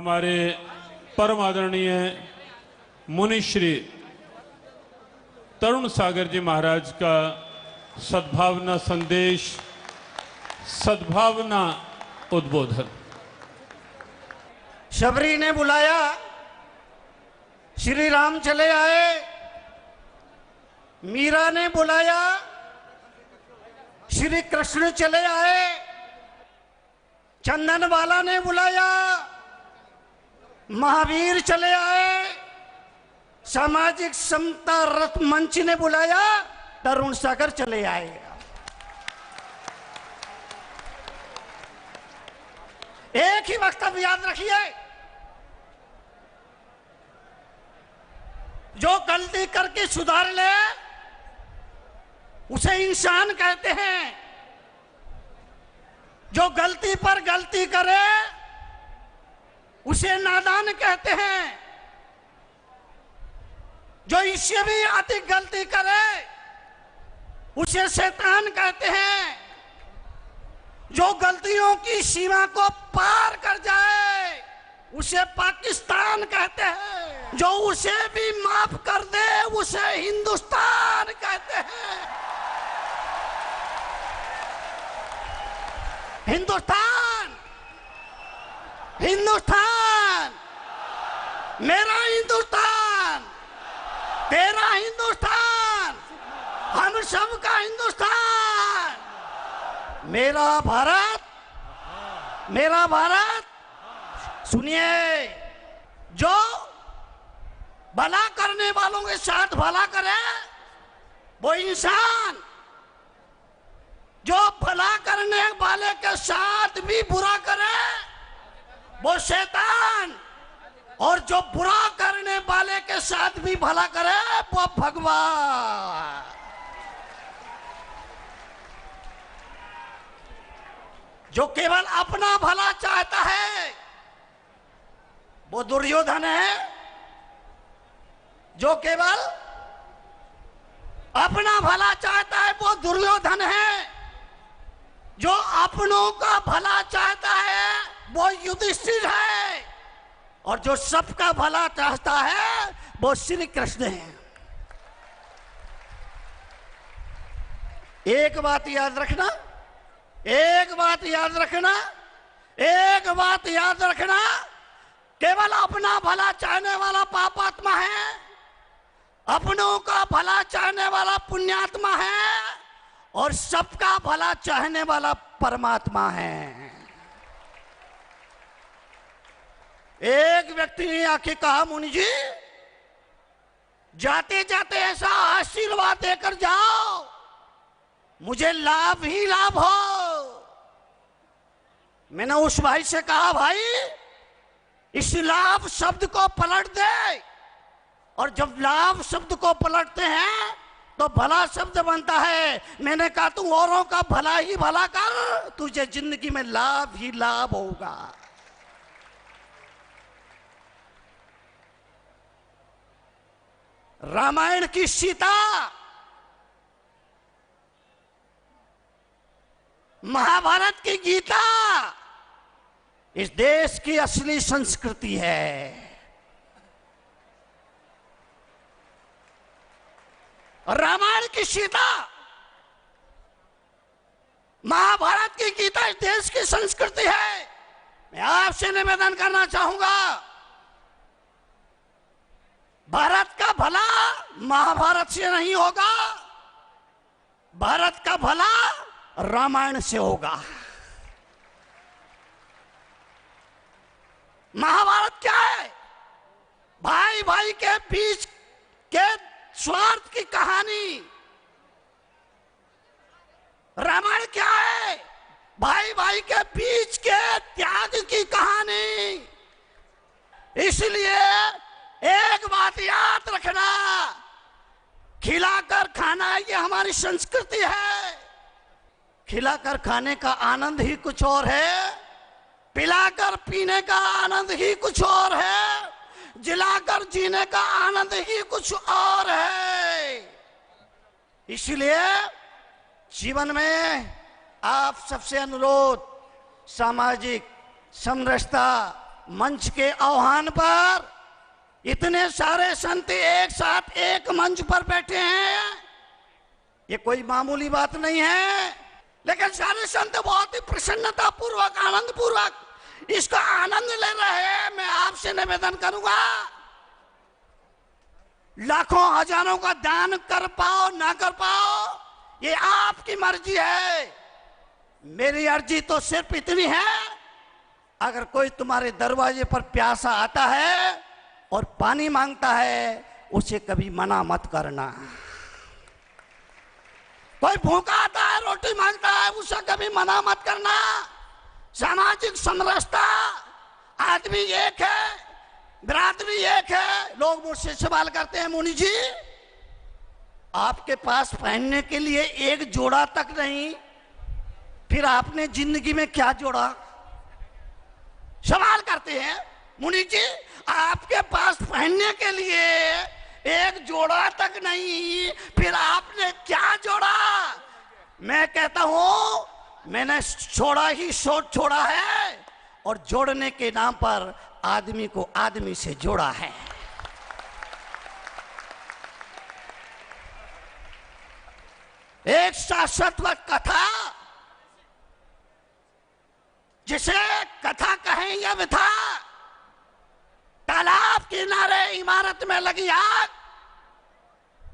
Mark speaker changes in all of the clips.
Speaker 1: हमारे परम आदरणीय मुनिश्री तरुण सागर जी महाराज का सद्भावना संदेश, सद्भावना उद्बोधन।
Speaker 2: शबरी ने बुलाया, श्री राम चले आए। मीरा ने बुलाया, श्री कृष्ण चले आए। चंदन वाला ने बुलाया, महावीर चले आए। सामाजिक समता रथ मंच ने बुलाया, तरुण सागर चले आए। एक ही वक्तव्य याद रखिए, जो गलती करके सुधार ले उसे इंसान कहते हैं, जो गलती पर गलती करे उसे नादान कहते हैं, जो इससे भी अधिक गलती करे उसे शैतान कहते हैं, जो गलतियों की सीमा को पार कर जाए उसे पाकिस्तान कहते हैं, जो उसे भी माफ कर दे उसे हिंदुस्तान कहते हैं। हिंदुस्तान, हिंदुस्तान, मेरा हिंदुस्तान, तेरा हिंदुस्तान, हम सब का हिंदुस्तान, मेरा भारत, मेरा भारत। सुनिए, जो भला करने वालों के साथ भला करे वो इंसान, जो भला करने वाले के साथ भी बुरा करे वो शैतान, और जो बुरा करने वाले के साथ भी भला करे वो भगवान। जो केवल अपना भला चाहता है वो दुर्योधन है, जो केवल अपना भला चाहता है वो दुर्योधन है, जो अपनों का भला चाहता है वो युधिष्ठिर है, और जो सबका भला चाहता है वो श्री कृष्ण है। एक बात याद रखना, एक बात याद रखना, एक बात याद रखना, केवल अपना भला चाहने वाला पापात्मा है, अपनों का भला चाहने वाला पुण्यात्मा है, और सबका भला चाहने वाला परमात्मा है। एक व्यक्ति ने आके कहा, मुनि जी जाते जाते ऐसा आशीर्वाद देकर जाओ मुझे लाभ ही लाभ हो। मैंने उस भाई से कहा, भाई इस लाभ शब्द को पलट दे, और जब लाभ शब्द को पलटते हैं तो भला शब्द बनता है। मैंने कहा तू औरों का भला ही भला कर, तुझे जिंदगी में लाभ ही लाभ होगा। रामायण की सीता, महाभारत की गीता इस देश की असली संस्कृति है। रामायण की सीता, महाभारत की गीता इस देश की संस्कृति है। मैं आपसे निवेदन करना चाहूंगा, भारत का भला महाभारत से नहीं होगा, भारत का भला रामायण से होगा। महाभारत क्या है? भाई भाई के बीच के स्वार्थ की कहानी। रामायण क्या है? भाई भाई के बीच के त्याग की कहानी। इसलिए एक बात याद रखना, खिलाकर खाना ये हमारी संस्कृति है। खिलाकर खाने का आनंद ही कुछ और है, पिलाकर पीने का आनंद ही कुछ और है, जिलाकर जीने का आनंद ही कुछ और है। इसलिए जीवन में आप सबसे अनुरोध, सामाजिक समरसता, मंच के आह्वान पर इतने सारे संत एक साथ एक मंच पर बैठे हैं, ये कोई मामूली बात नहीं है। लेकिन सारे संत बहुत ही प्रसन्नता पूर्वक, आनंद पूर्वक इसका आनंद ले रहे हैं। मैं आपसे निवेदन करूंगा, लाखों हजारों का दान कर पाओ ना कर पाओ, ये आपकी मर्जी है। मेरी अर्जी तो सिर्फ इतनी है, अगर कोई तुम्हारे दरवाजे पर प्यासा आता है और पानी मांगता है, उसे कभी मना मत करना। कोई भूखा आता है, रोटी मांगता है, उसे कभी मना मत करना। सामाजिक समरसता, आदमी एक है, बिरादरी एक है। लोग मुझसे सवाल करते हैं, मुनि जी आपके पास पहनने के लिए एक जोड़ा तक नहीं, फिर आपने जिंदगी में क्या जोड़ा? सवाल करते हैं, मुनि जी आपके पास पहनने के लिए एक जोड़ा तक नहीं, फिर आपने क्या जोड़ा? मैं कहता हूं मैंने छोड़ा ही छोड़ा है, और जोड़ने के नाम पर आदमी को आदमी से जोड़ा है। एक शाश्वत कथा, जिसे कथा कहेंगे विथा। तालाब किनारे इमारत में लगी आग,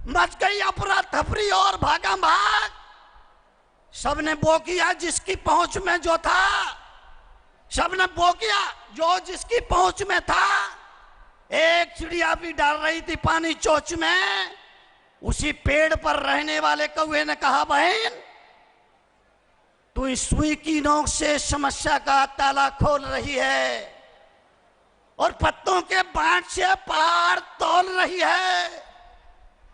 Speaker 2: मच गई अफरा तफरी और भागम भाग। सबने वो किया जिसकी पहुंच में जो था, सबने वो किया जो जिसकी पहुंच में था। एक चिड़िया भी डाल रही थी पानी चोंच में। उसी पेड़ पर रहने वाले कौवे ने कहा, बहन तू इस सुई की नोक से समस्या का ताला खोल रही है और पत्तों के बांट से पहाड़ तोल रही है।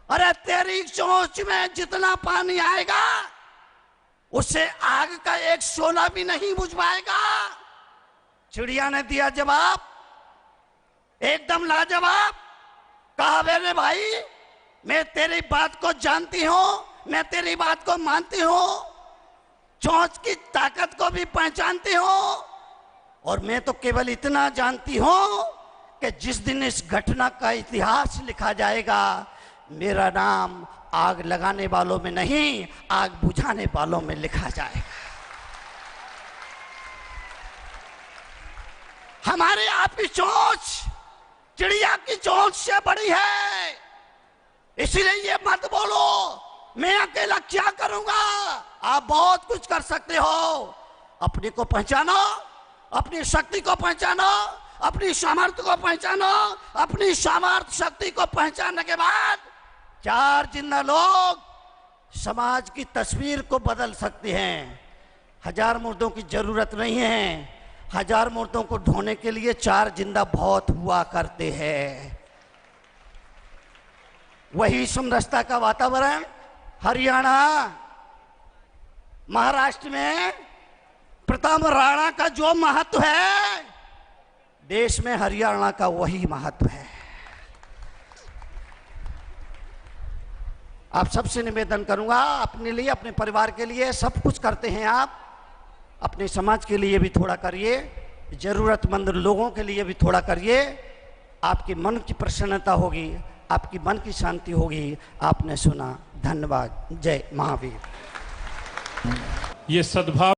Speaker 2: अरे तेरी चोंच में जितना पानी आएगा उससे आग का एक शोला भी नहीं बुझ पाएगा। चिड़िया ने दिया जवाब, एकदम लाजवाब। कहा, मेरे भाई मैं तेरी बात को जानती हूं, मैं तेरी बात को मानती हूं, चोंच की ताकत को भी पहचानती हूं, और मैं तो केवल इतना जानती हूं कि जिस दिन इस घटना का इतिहास लिखा जाएगा, मेरा नाम आग लगाने वालों में नहीं, आग बुझाने वालों में लिखा जाएगा। हमारे आपकी चोंच चिड़िया की चोंच से बड़ी है, इसलिए ये मत बोलो मैं अकेला क्या करूंगा। आप बहुत कुछ कर सकते हो। अपने को पहचानो, अपनी शक्ति को पहचानो, अपनी सामर्थ्य को पहचानो। अपनी सामर्थ्य शक्ति को पहचानने के बाद 4 जिंदा लोग समाज की तस्वीर को बदल सकते हैं। 1000 मुर्दों की जरूरत नहीं है। 1000 मुर्दों को ढोने के लिए 4 जिंदा बहुत हुआ करते हैं। वही समरसता का वातावरण हरियाणा, महाराष्ट्र में प्रथम राणा का जो महत्व है, देश में हरियाणा का वही महत्व है। आप सबसे निवेदन करूंगा, अपने लिए, अपने परिवार के लिए सब कुछ करते हैं आप, अपने समाज के लिए भी थोड़ा करिए, जरूरतमंद लोगों के लिए भी थोड़ा करिए। आपके मन की प्रसन्नता होगी, आपकी मन की शांति होगी। आपने सुना, धन्यवाद। जय महावीर।
Speaker 1: ये सद्भाव